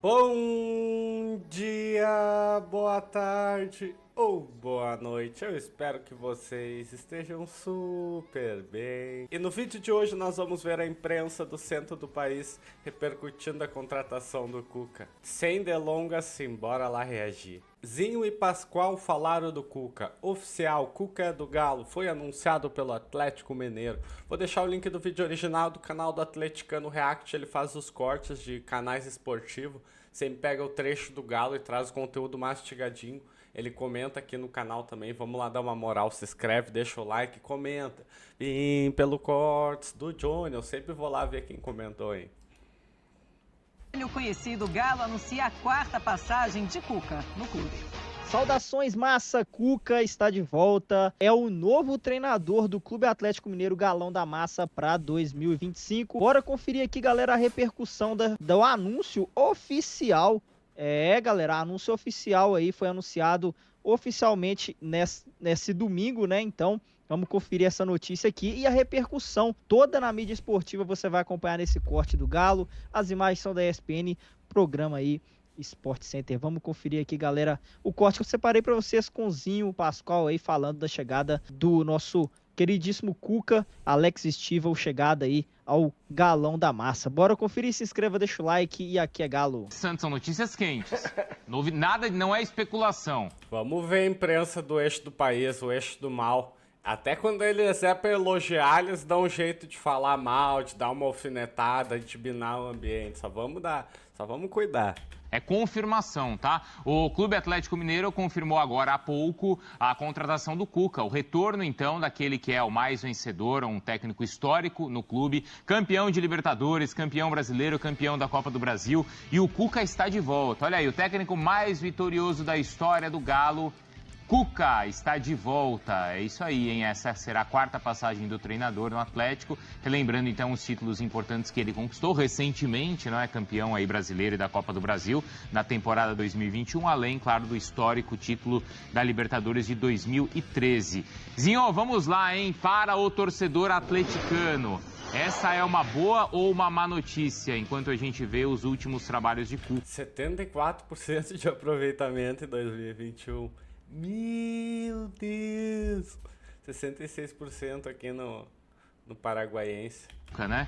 Bom dia, boa tarde ou boa noite. Eu espero que vocês estejam super bem. E no vídeo de hoje nós vamos ver a imprensa do centro do país repercutindo a contratação do Cuca. Sem delongas, simbora lá reagir. Zinho e Pascoal falaram do Cuca. Oficial, Cuca é do Galo. Foi anunciado pelo Atlético Mineiro. Vou deixar o link do vídeo original do canal do Atleticano React. Ele faz os cortes de canais esportivos. Sempre pega o trecho do Galo e traz o conteúdo mastigadinho. Ele comenta aqui no canal também. Vamos lá dar uma moral. Se inscreve, deixa o like, comenta. Vim pelo cortes do Johnny. Eu sempre vou lá ver quem comentou aí. O conhecido Galo anuncia a quarta passagem de Cuca no clube. Saudações, massa! Cuca está de volta. É o novo treinador do Clube Atlético Mineiro Galão da Massa para 2025. Bora conferir aqui, galera, a repercussão do anúncio oficial. Galera, anúncio oficial aí foi anunciado oficialmente nesse domingo, né? Então, vamos conferir essa notícia aqui e a repercussão toda na mídia esportiva você vai acompanhar nesse corte do Galo. As imagens são da ESPN, programa aí Sport Center. Vamos conferir aqui, galera, o corte que eu separei para vocês com o Zinho, Pascoal aí falando da chegada do nosso queridíssimo Cuca, Alex Stivel, chegada aí ao Galão da Massa. Bora conferir, se inscreva, deixa o like e aqui é Galo. Santos, são notícias quentes. Nada, não é especulação. Vamos ver a imprensa do eixo do país, o eixo do mal. Até quando eles é pra elogiar, eles dão um jeito de falar mal, de dar uma alfinetada, de binar o ambiente. Só vamos cuidar. É confirmação, tá? O Clube Atlético Mineiro confirmou agora há pouco a contratação do Cuca. O retorno, então, daquele que é o mais vencedor, um técnico histórico no clube, campeão de Libertadores, campeão brasileiro, campeão da Copa do Brasil. E o Cuca está de volta. Olha aí, o técnico mais vitorioso da história do Galo, Cuca, está de volta. É isso aí, hein? Essa será a quarta passagem do treinador no Atlético. Relembrando, então, os títulos importantes que ele conquistou recentemente, não é? Campeão aí brasileiro e da Copa do Brasil na temporada 2021, além, claro, do histórico título da Libertadores de 2013. Zinho, vamos lá, hein? Para o torcedor atleticano. Essa é uma boa ou uma má notícia, enquanto a gente vê os últimos trabalhos de Cuca? 74% de aproveitamento em 2021. Meu Deus! 66% aqui no Paraguaiense. Né?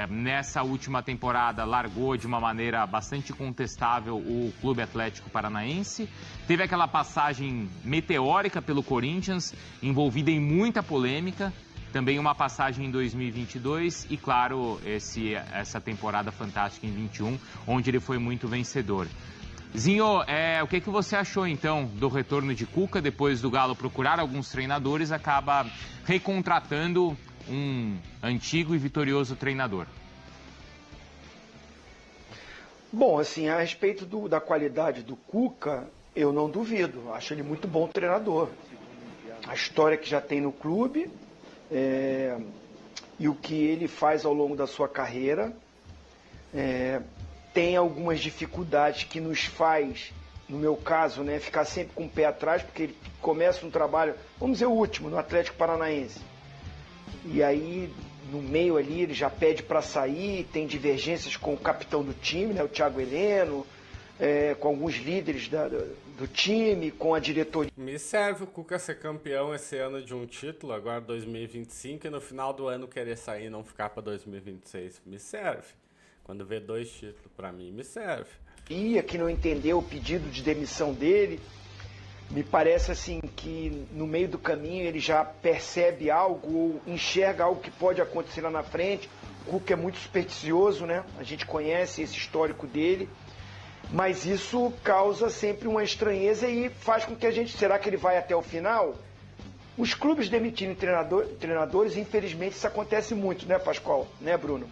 Nessa última temporada largou de uma maneira bastante contestável o Clube Atlético Paranaense. Teve aquela passagem meteórica pelo Corinthians, envolvida em muita polêmica. Também uma passagem em 2022 e, claro, essa temporada fantástica em 21, onde ele foi muito vencedor. Zinho, o que você achou, então, do retorno de Cuca? Depois do Galo procurar alguns treinadores, acaba recontratando um antigo e vitorioso treinador. Bom, assim, a respeito da qualidade do Cuca, eu não duvido. Acho ele muito bom treinador. A história que já tem no clube e o que ele faz ao longo da sua carreira tem algumas dificuldades que nos faz, no meu caso, né, ficar sempre com o pé atrás, porque ele começa um trabalho, vamos dizer o último, no Atlético Paranaense. E aí, no meio ali, ele já pede para sair, tem divergências com o capitão do time, né, o Thiago Heleno, com alguns líderes do time, com a diretoria. Me serve o Cuca ser campeão esse ano de um título, agora 2025, e no final do ano querer sair e não ficar para 2026. Me serve. Quando vê 2 títulos, para mim, me serve. E que não entendeu o pedido de demissão dele, me parece assim que no meio do caminho ele já percebe algo ou enxerga algo que pode acontecer lá na frente. O Cuca é muito supersticioso, né? A gente conhece esse histórico dele, mas isso causa sempre uma estranheza e faz com que a gente... Será que ele vai até o final? Os clubes demitirem treinadores, infelizmente isso acontece muito, né, Pascoal? Né, Bruno?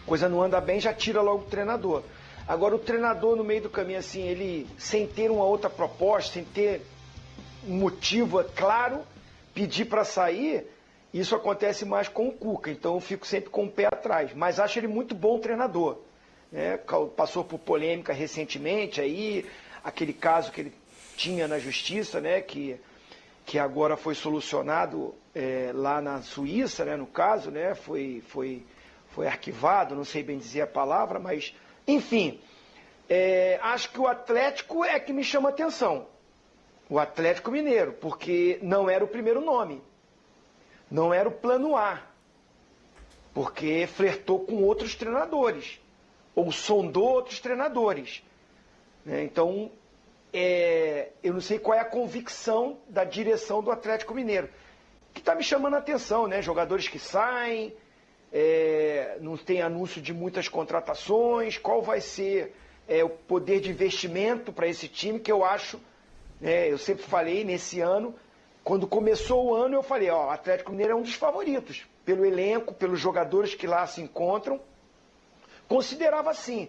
Coisa não anda bem, já tira logo o treinador. Agora, o treinador, no meio do caminho, assim, ele, sem ter uma outra proposta, sem ter um motivo claro, pedir para sair, isso acontece mais com o Cuca. Então, eu fico sempre com o pé atrás. Mas acho ele muito bom treinador. Né? Passou por polêmica recentemente, aí, aquele caso que ele tinha na justiça, né? Que agora foi solucionado lá na Suíça, né? No caso, né? Foi arquivado, não sei bem dizer a palavra, mas, enfim, Acho que o Atlético é que me chama atenção. O Atlético Mineiro, porque não era o primeiro nome. Não era o plano A. Porque flertou com outros treinadores. Ou sondou outros treinadores. Então, eu não sei qual é a convicção da direção do Atlético Mineiro. Que está me chamando a atenção, né? Jogadores que saem, não tem anúncio de muitas contratações. Qual vai ser o poder de investimento para esse time que eu acho... eu sempre falei nesse ano, quando começou o ano eu falei, o Atlético Mineiro é um dos favoritos, pelo elenco, pelos jogadores que lá se encontram, considerava assim.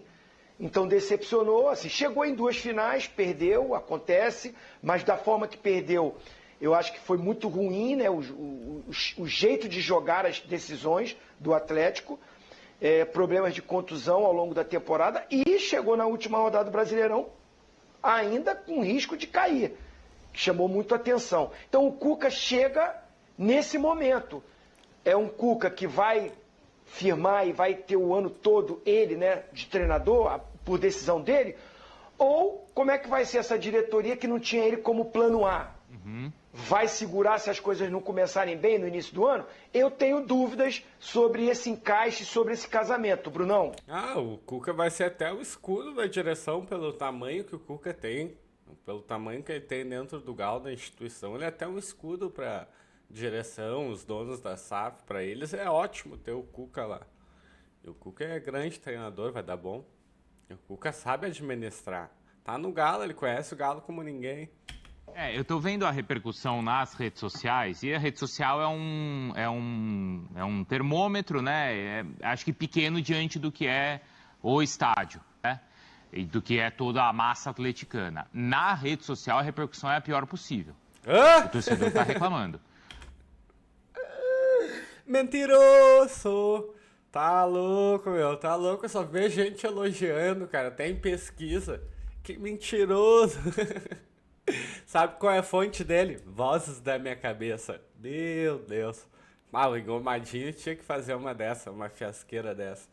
Então decepcionou, assim, chegou em 2 finais, perdeu, acontece, mas da forma que perdeu, eu acho que foi muito ruim, né, o jeito de jogar as decisões do Atlético, problemas de contusão ao longo da temporada, e chegou na última rodada do Brasileirão, ainda com risco de cair, que chamou muito a atenção. Então o Cuca chega nesse momento. É um Cuca que vai firmar e vai ter o ano todo ele, né, de treinador, por decisão dele, ou como é que vai ser essa diretoria que não tinha ele como plano A? Vai segurar se as coisas não começarem bem no início do ano? Eu tenho dúvidas sobre esse encaixe, sobre esse casamento, Brunão. O Cuca vai ser até o escudo da direção pelo tamanho que o Cuca tem. Pelo tamanho que ele tem dentro do Galo, da instituição. Ele é até um escudo para direção, os donos da SAF. Para eles é ótimo ter o Cuca lá. E o Cuca é grande treinador, vai dar bom. E o Cuca sabe administrar. Tá no Galo, ele conhece o Galo como ninguém. Eu tô vendo a repercussão nas redes sociais, e a rede social é um termômetro, né? Acho que pequeno diante do que é o estádio, né? E do que é toda a massa atleticana. Na rede social, a repercussão é a pior possível. O torcedor tá reclamando. Mentiroso! Tá louco, meu, tá louco. Eu só vejo gente elogiando, cara. Tem pesquisa. Que mentiroso! Sabe qual é a fonte dele? Vozes da minha cabeça. Meu Deus. O Engomadinho tinha que fazer uma dessa, uma fiasqueira dessa.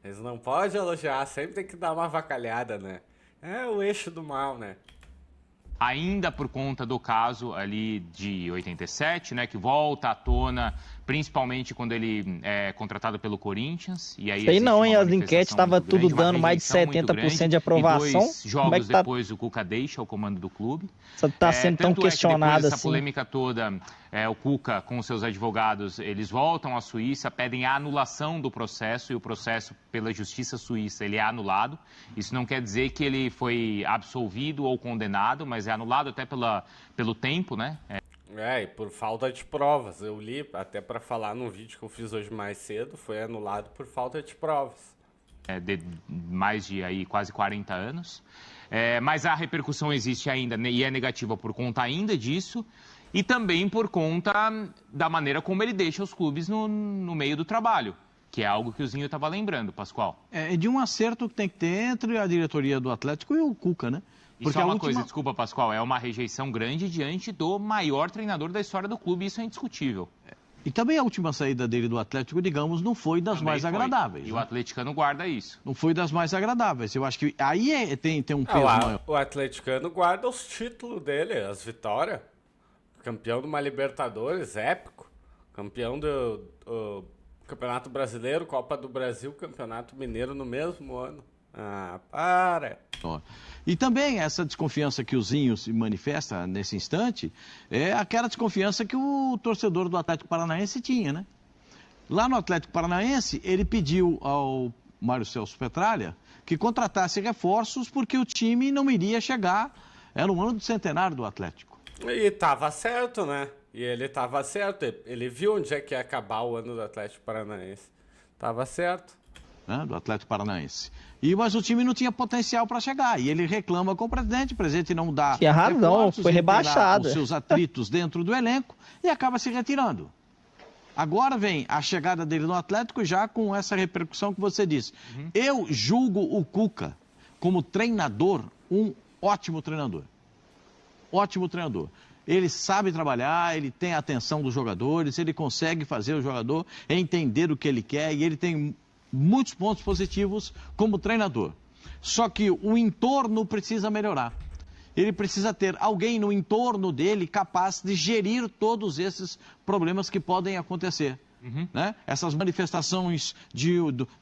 Eles não podem elogiar, sempre tem que dar uma avacalhada, né? É o eixo do mal, né? Ainda por conta do caso ali de 87, né, que volta à tona, principalmente quando ele é contratado pelo Corinthians. E aí sei não, hein? As enquetes estavam tudo dando mais de 70% de aprovação. E 2 jogos depois o Cuca deixa o comando do clube. Está sendo tão questionado assim. Essa assim. polêmica toda, o Cuca com seus advogados, eles voltam à Suíça, pedem a anulação do processo, e o processo pela justiça suíça ele é anulado. Isso não quer dizer que ele foi absolvido ou condenado, mas é anulado até pelo tempo, né? E por falta de provas. Eu li até para falar num vídeo que eu fiz hoje mais cedo, foi anulado por falta de provas. De mais de aí, quase 40 anos. Mas a repercussão existe ainda, né, e é negativa por conta ainda disso, e também por conta da maneira como ele deixa os clubes no meio do trabalho, que é algo que o Zinho estava lembrando, Pascoal. É de um acerto que tem que ter entre a diretoria do Atlético e o Cuca, né? Porque é uma coisa, desculpa, Pascoal, é uma rejeição grande diante do maior treinador da história do clube, isso é indiscutível. E também a última saída dele do Atlético, digamos, não foi das também mais agradáveis. E o atleticano guarda isso. Não foi das mais agradáveis. Eu acho que aí tem um peso maior. O atleticano guarda os títulos dele, as vitórias. Campeão de uma Libertadores, épico. Campeão do Campeonato Brasileiro, Copa do Brasil, Campeonato Mineiro no mesmo ano. Para! E também essa desconfiança que o Zinho se manifesta nesse instante é aquela desconfiança que o torcedor do Atlético Paranaense tinha, né? Lá no Atlético Paranaense, ele pediu ao Mário Celso Petralha que contratasse reforços porque o time não iria chegar, era um ano do centenário do Atlético. E tava certo, né? E ele tava certo, ele viu onde é que ia acabar o ano do Atlético Paranaense. Tava certo. Do Atlético Paranaense. Mas o time não tinha potencial para chegar. E ele reclama com o presidente não dá. Tinha razão, foi rebaixado. Os seus atritos dentro do elenco e acaba se retirando. Agora vem a chegada dele no Atlético já com essa repercussão que você disse. Eu julgo o Cuca como treinador, um ótimo treinador. Ótimo treinador. Ele sabe trabalhar, ele tem a atenção dos jogadores, ele consegue fazer o jogador entender o que ele quer e ele tem muitos pontos positivos como treinador. Só que o entorno precisa melhorar. Ele precisa ter alguém no entorno dele capaz de gerir todos esses problemas que podem acontecer. Né? Essas manifestações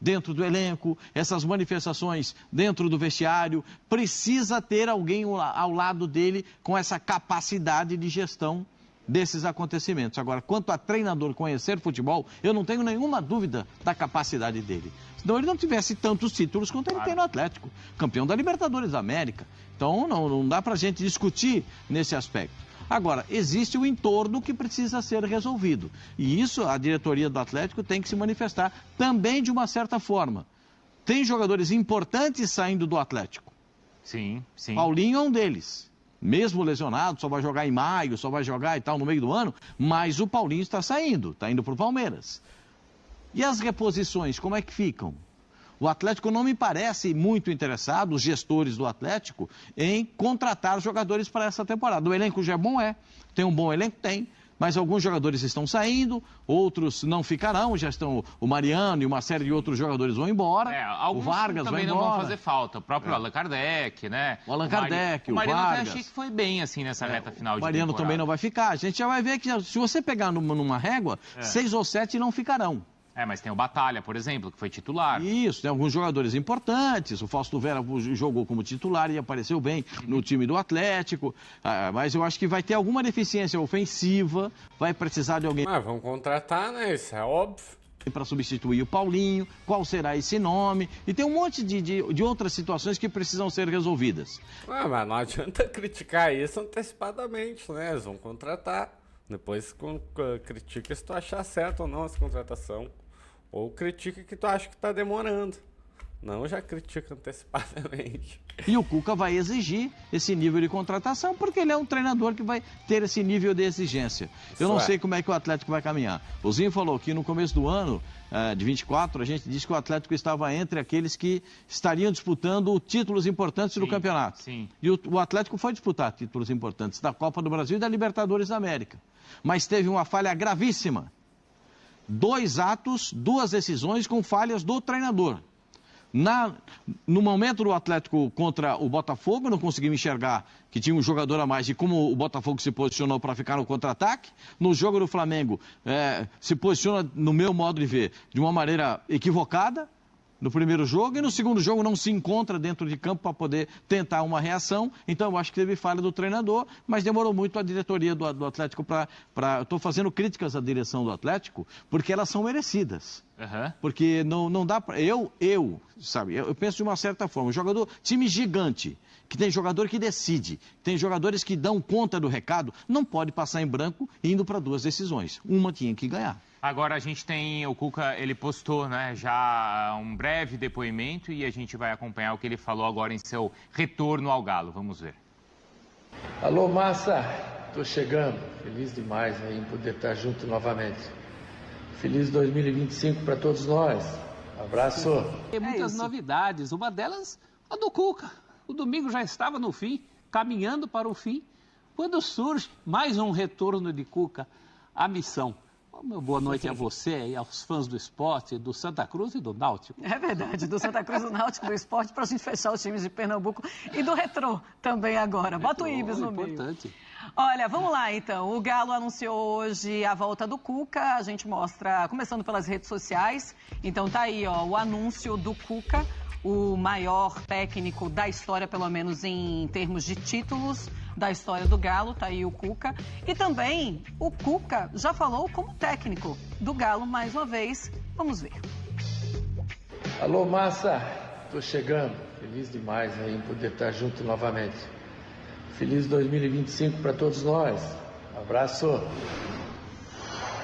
dentro do elenco, essas manifestações dentro do vestiário, precisa ter alguém ao lado dele com essa capacidade de gestão desses acontecimentos. Agora, quanto a treinador conhecer futebol, eu não tenho nenhuma dúvida da capacidade dele. Senão ele não tivesse tantos títulos quanto ele tem no Atlético. Campeão da Libertadores da América. Então não dá pra gente discutir nesse aspecto. Agora, existe o entorno que precisa ser resolvido. E isso a diretoria do Atlético tem que se manifestar também de uma certa forma. Tem jogadores importantes saindo do Atlético. Sim, sim. Paulinho é um deles. Mesmo lesionado, só vai jogar em maio, só vai jogar e tal no meio do ano, mas o Paulinho está saindo, está indo para o Palmeiras. E as reposições, como é que ficam? O Atlético não me parece muito interessado, os gestores do Atlético, em contratar jogadores para essa temporada. O elenco já é bom, tem um bom elenco, tem, mas alguns jogadores estão saindo, outros não ficarão, já estão, o Mariano e uma série de outros jogadores vão embora, o Vargas também vai não embora. vão fazer falta, o próprio Allan Kardec, né? O Allan Kardec, o Mariano Vargas. até achei que foi bem, assim, nessa reta final de temporada. O Mariano também não vai ficar, a gente já vai ver que se você pegar numa régua, 6 ou 7 não ficarão. Mas tem o Batalha, por exemplo, que foi titular. Isso, tem alguns jogadores importantes. O Fausto Vera jogou como titular e apareceu bem no time do Atlético. Mas eu acho que vai ter alguma deficiência ofensiva, vai precisar de alguém... Mas vamos contratar, né? Isso é óbvio. Para substituir o Paulinho, qual será esse nome? E tem um monte de outras situações que precisam ser resolvidas. Mas não adianta criticar isso antecipadamente, né? Eles vão contratar. Depois critica se tu achar certo ou não essa contratação. Ou critica que tu acha que tá demorando. Não, já critica antecipadamente. E o Cuca vai exigir esse nível de contratação, porque ele é um treinador que vai ter esse nível de exigência. Eu não sei como é que o Atlético vai caminhar. O Zinho falou que no começo do ano, de 24, a gente disse que o Atlético estava entre aqueles que estariam disputando títulos importantes do campeonato. Sim. E o Atlético foi disputar títulos importantes da Copa do Brasil e da Libertadores da América. Mas teve uma falha gravíssima. 2 atos, 2 decisões com falhas do treinador. No momento do Atlético contra o Botafogo, não consegui me enxergar que tinha um jogador a mais de como o Botafogo se posicionou para ficar no contra-ataque. No jogo do Flamengo, se posiciona, no meu modo de ver, de uma maneira equivocada no primeiro jogo, e no segundo jogo não se encontra dentro de campo para poder tentar uma reação. Então eu acho que teve falha do treinador, mas demorou muito a diretoria do Atlético para... Eu estou fazendo críticas à direção do Atlético, porque elas são merecidas. Porque não dá para... Eu penso de uma certa forma, time gigante, que tem jogador que decide, tem jogadores que dão conta do recado, não pode passar em branco indo para 2 decisões. Uma tinha que ganhar. Agora a gente tem, o Cuca, ele postou, né, já um breve depoimento e a gente vai acompanhar o que ele falou agora em seu retorno ao Galo. Vamos ver. Alô, Massa, tô chegando, feliz demais aí em poder estar junto novamente. Feliz 2025 para todos nós. Abraço. Tem muitas novidades, uma delas a do Cuca. O domingo já estava no fim, caminhando para o fim, quando surge mais um retorno de Cuca à missão. Meu boa noite a você e aos fãs do esporte, do Santa Cruz e do Náutico. É verdade, do Santa Cruz, do Náutico, do esporte, para a gente fechar os times de Pernambuco e do Retrô também agora. Bota o Ibis no meio. Olha, vamos lá então. O Galo anunciou hoje a volta do Cuca. A gente mostra, começando pelas redes sociais. Então tá aí, ó, o anúncio do Cuca, o maior técnico da história, pelo menos em termos de títulos da história do Galo, tá aí o Cuca. E também o Cuca já falou como técnico do Galo mais uma vez. Vamos ver. Alô, Massa, tô chegando, feliz demais aí em poder estar junto novamente. Feliz 2025 para todos nós. Abraço.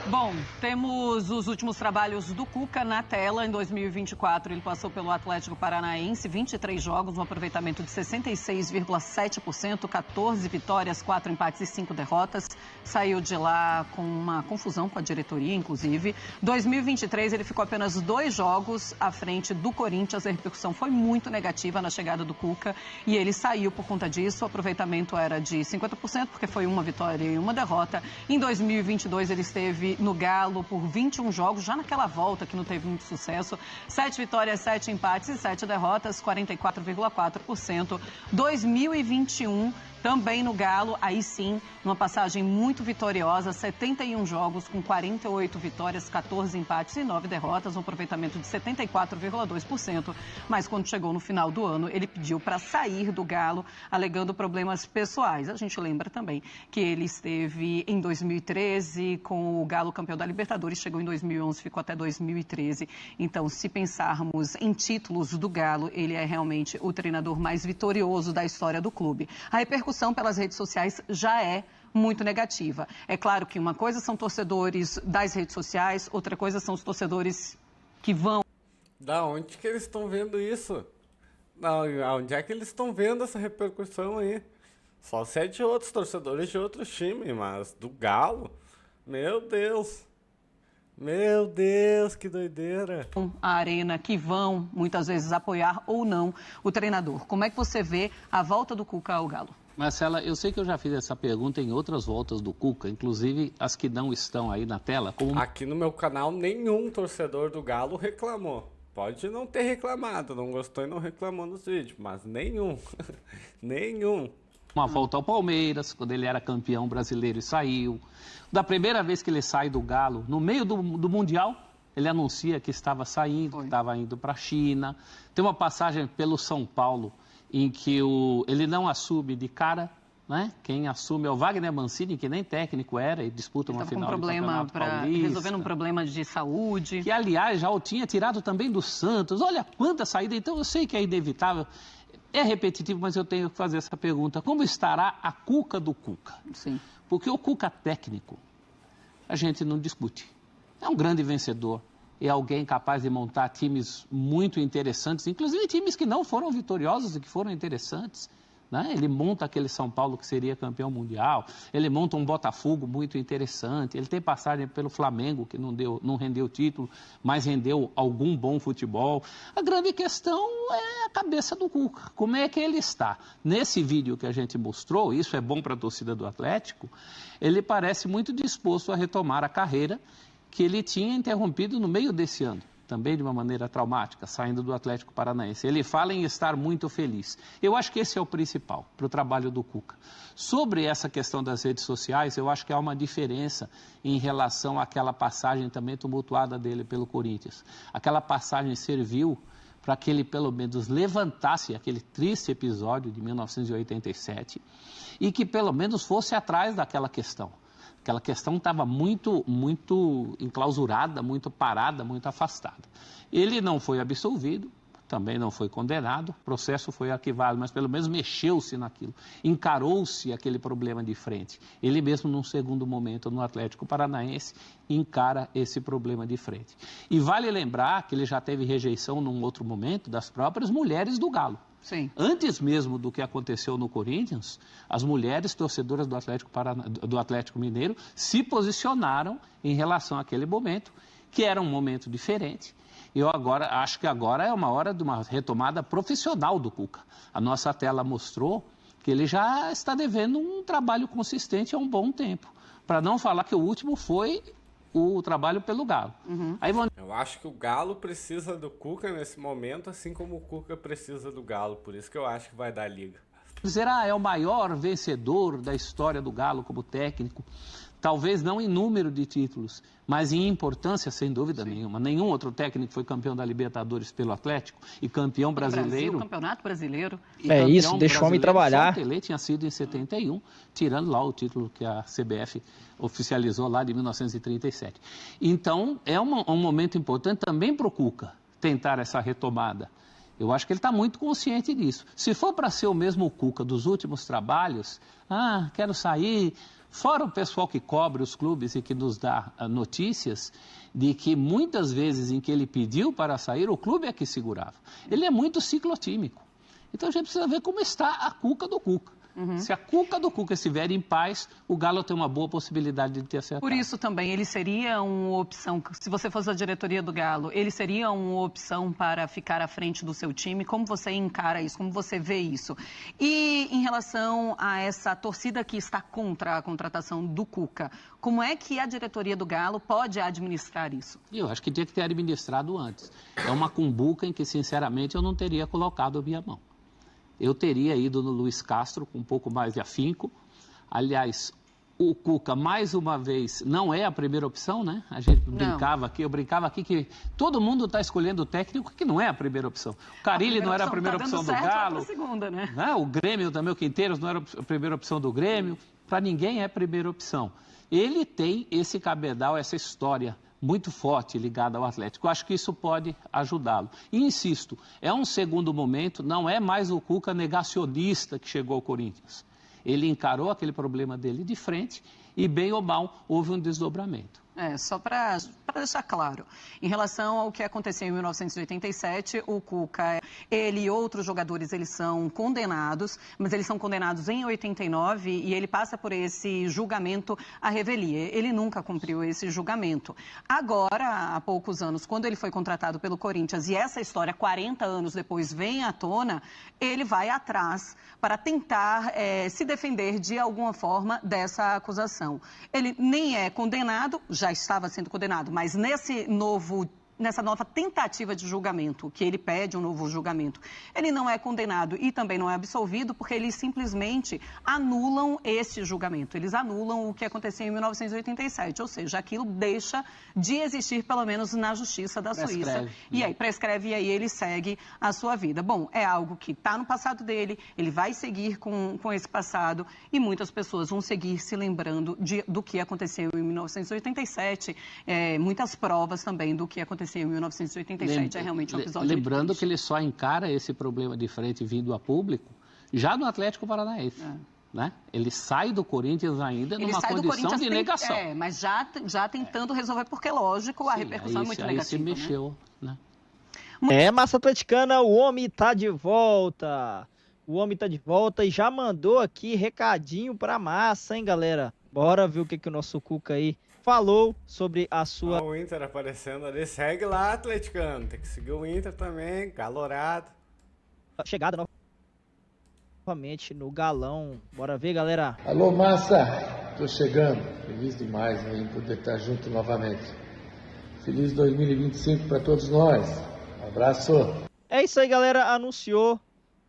Bom, temos os últimos trabalhos do Cuca na tela. Em 2024, ele passou pelo Atlético Paranaense, 23 jogos, um aproveitamento de 66,7%, 14 vitórias, 4 empates e 5 derrotas. Saiu de lá com uma confusão com a diretoria, inclusive. 2023, ele ficou apenas 2 jogos à frente do Corinthians. A repercussão foi muito negativa na chegada do Cuca e ele saiu por conta disso. O aproveitamento era de 50%, porque foi uma vitória e uma derrota. Em 2022, ele esteve no Galo por 21 jogos, já naquela volta que não teve muito sucesso. 7 vitórias, 7 empates e 7 derrotas, 44,4%. 2021, também no Galo, aí sim, uma passagem muito vitoriosa, 71 jogos com 48 vitórias, 14 empates e 9 derrotas, um aproveitamento de 74,2%. Mas quando chegou no final do ano, ele pediu para sair do Galo, alegando problemas pessoais. A gente lembra também que ele esteve em 2013 com o Galo campeão da Libertadores, chegou em 2011, ficou até 2013. Então, se pensarmos em títulos do Galo, ele é realmente o treinador mais vitorioso da história do clube. A repercussão pelas redes sociais já é muito negativa. É claro que uma coisa são torcedores das redes sociais, outra coisa são os torcedores que vão... Da onde que eles estão vendo isso? Onde é que eles estão vendo essa repercussão aí? Só se é de outros torcedores de outros times, mas do Galo? Meu Deus! Meu Deus, que doideira! A arena, que vão muitas vezes apoiar ou não o treinador. Como é que você vê a volta do Cuca ao Galo? Marcela, eu sei que eu já fiz essa pergunta em outras voltas do Cuca, inclusive as que não estão aí na tela. Aqui no meu canal, nenhum torcedor do Galo reclamou. Pode não ter reclamado, não gostou e não reclamou nos vídeos, mas nenhum. Nenhum. Uma volta ao Palmeiras, quando ele era campeão brasileiro e saiu. Da primeira vez que ele sai do Galo, no meio do Mundial, ele anuncia que estava saindo, que estava indo para a China. Tem uma passagem pelo São Paulo, em que ele não assume de cara, né? Quem assume é o Wagner Mancini, que nem técnico era, e disputa uma final do Campeonato Paulista. Resolvendo um problema de saúde. Que, aliás, já o tinha tirado também do Santos. Olha quanta saída. Então, eu sei que é inevitável. É repetitivo, mas eu tenho que fazer essa pergunta. Como estará a Cuca do Cuca? Sim. Porque o Cuca técnico, a gente não discute. É um grande vencedor. É alguém capaz de montar times muito interessantes, inclusive times que não foram vitoriosos e que foram interessantes. Né? Ele monta aquele São Paulo que seria campeão mundial, ele monta um Botafogo muito interessante, ele tem passagem pelo Flamengo, que não rendeu título, mas rendeu algum bom futebol. A grande questão é a cabeça do Cuca, como é que ele está. Nesse vídeo que a gente mostrou, isso é bom para a torcida do Atlético, ele parece muito disposto a retomar a carreira que ele tinha interrompido no meio desse ano, também de uma maneira traumática, saindo do Atlético Paranaense. Ele fala em estar muito feliz. Eu acho que esse é o principal para o trabalho do Cuca. Sobre essa questão das redes sociais, eu acho que há uma diferença em relação àquela passagem também tumultuada dele pelo Corinthians. Aquela passagem serviu para que ele, pelo menos, levantasse aquele triste episódio de 1987 e que, pelo menos, fosse atrás daquela questão. Aquela questão estava muito enclausurada, muito parada, muito afastada. Ele não foi absolvido, também não foi condenado, o processo foi arquivado, mas pelo menos mexeu-se naquilo, encarou-se aquele problema de frente. Ele mesmo, num segundo momento, no Atlético Paranaense, encara esse problema de frente. E vale lembrar que ele já teve rejeição num outro momento das próprias mulheres do Galo. Sim. Antes mesmo do que aconteceu no Corinthians, as mulheres torcedoras do Atlético Mineiro se posicionaram em relação àquele momento, que era um momento diferente. Eu acho que agora é uma hora de uma retomada profissional do Cuca. A nossa tela mostrou que ele já está devendo um trabalho consistente há um bom tempo. Para não falar que o último foi o trabalho pelo Galo. Eu acho que o Galo precisa do Cuca nesse momento, assim como o Cuca precisa do Galo. Por isso que eu acho que vai dar liga. Dizer, é o maior vencedor da história do Galo como técnico. Talvez não em número de títulos, mas em importância, sem dúvida nenhuma. Nenhum outro técnico foi campeão da Libertadores pelo Atlético e campeão brasileiro. Brasil, campeonato brasileiro. Isso, deixa o homem trabalhar. Só o Pelé tinha sido em 71, tirando lá o título que a CBF oficializou lá de 1937. Então, é um momento importante também para o Cuca tentar essa retomada. Eu acho que ele está muito consciente disso. Se for para ser o mesmo Cuca dos últimos trabalhos, quero sair... Fora o pessoal que cobre os clubes e que nos dá notícias de que muitas vezes em que ele pediu para sair, o clube é que segurava. Ele é muito ciclotímico. Então a gente precisa ver como está a Cuca do Cuca. Se a Cuca do Cuca estiver em paz, o Galo tem uma boa possibilidade de ter acertado. Por isso também, ele seria uma opção, se você fosse a diretoria do Galo, ele seria uma opção para ficar à frente do seu time? Como você encara isso? Como você vê isso? E em relação a essa torcida que está contra a contratação do Cuca, como é que a diretoria do Galo pode administrar isso? Eu acho que tinha que ter administrado antes. É uma cumbuca em que, sinceramente, eu não teria colocado a minha mão. Eu teria ido no Luiz Castro com um pouco mais de afinco. Aliás, o Cuca, mais uma vez, não é a primeira opção, né? A gente eu brincava aqui que todo mundo está escolhendo o técnico que não é a primeira opção. O Carille não era a primeira opção do Galo. Segunda, né? O Grêmio também, o Quinteiros não era a primeira opção do Grêmio. Para ninguém é a primeira opção. Ele tem esse cabedal, essa história muito forte ligada ao Atlético. Eu acho que isso pode ajudá-lo. E insisto, é um segundo momento, não é mais o Cuca negacionista que chegou ao Corinthians. Ele encarou aquele problema dele de frente e, bem ou mal, houve um desdobramento. Só para deixar claro, em relação ao que aconteceu em 1987, o Cuca, ele e outros jogadores, eles são condenados, mas eles são condenados em 89 e ele passa por esse julgamento à revelia. Ele nunca cumpriu esse julgamento. Agora, há poucos anos, quando ele foi contratado pelo Corinthians e essa história, 40 anos depois, vem à tona, ele vai atrás para tentar se defender de alguma forma dessa acusação. Ele nem é condenado, já estava sendo condenado, mas nessa nova tentativa de julgamento, que ele pede um novo julgamento, ele não é condenado e também não é absolvido porque eles simplesmente anulam esse julgamento. Eles anulam o que aconteceu em 1987, ou seja, aquilo deixa de existir, pelo menos na justiça da Suíça. E aí prescreve e aí ele segue a sua vida. Bom, é algo que está no passado dele, ele vai seguir com esse passado e muitas pessoas vão seguir se lembrando do que aconteceu em 1987, muitas provas também do que aconteceu em 1987, é realmente um episódio lembrando que ele só encara esse problema de frente vindo a público já no Atlético Paranaense. Né? Ele sai do Corinthians ainda numa condição de negação. Mas já tentando resolver, porque, lógico, a repercussão é muito negativa. Se mexeu, né? Massa atleticana, o homem tá de volta. O homem tá de volta e já mandou aqui recadinho pra massa, hein, galera? Bora ver o que o nosso Cuca aí falou sobre a sua... O Inter aparecendo ali, segue lá, atleticano, tem que seguir o Inter também, galorado. Chegada novamente no Galão, bora ver, galera. Alô, massa, tô chegando, feliz demais em poder estar junto novamente. Feliz 2025 para todos nós, um abraço. É isso aí, galera, anunciou,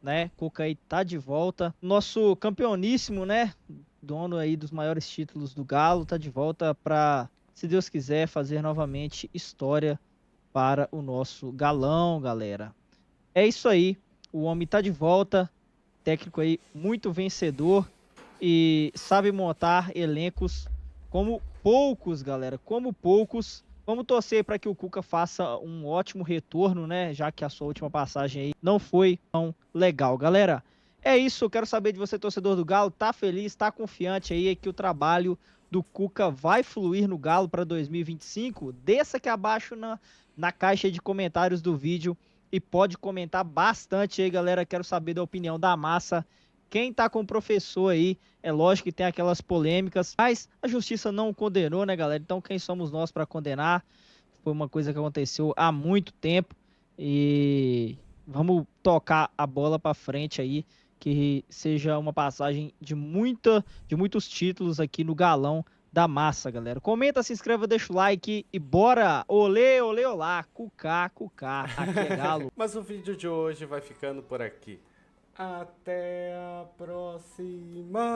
né, Cuca aí tá de volta, nosso campeoníssimo, né, dono aí dos maiores títulos do Galo, tá de volta para, se Deus quiser, fazer novamente história para o nosso Galão, galera. É isso aí, o homem tá de volta, técnico aí muito vencedor e sabe montar elencos como poucos, galera, como poucos. Vamos torcer para que o Cuca faça um ótimo retorno, né, já que a sua última passagem aí não foi tão legal, galera. É isso, eu quero saber de você, torcedor do Galo, tá feliz, tá confiante aí que o trabalho do Cuca vai fluir no Galo para 2025? Desça aqui abaixo na caixa de comentários do vídeo e pode comentar bastante aí, galera. Quero saber da opinião da massa. Quem tá com o professor aí, é lógico que tem aquelas polêmicas, mas a justiça não o condenou, né, galera? Então quem somos nós para condenar? Foi uma coisa que aconteceu há muito tempo e vamos tocar a bola para frente aí, que seja uma passagem de muitos títulos aqui no Galão da Massa, galera. Comenta, se inscreva, deixa o like e bora! Olê, olê, olá! Cucá, cucá, aqui é Galo. Mas o vídeo de hoje vai ficando por aqui. Até a próxima!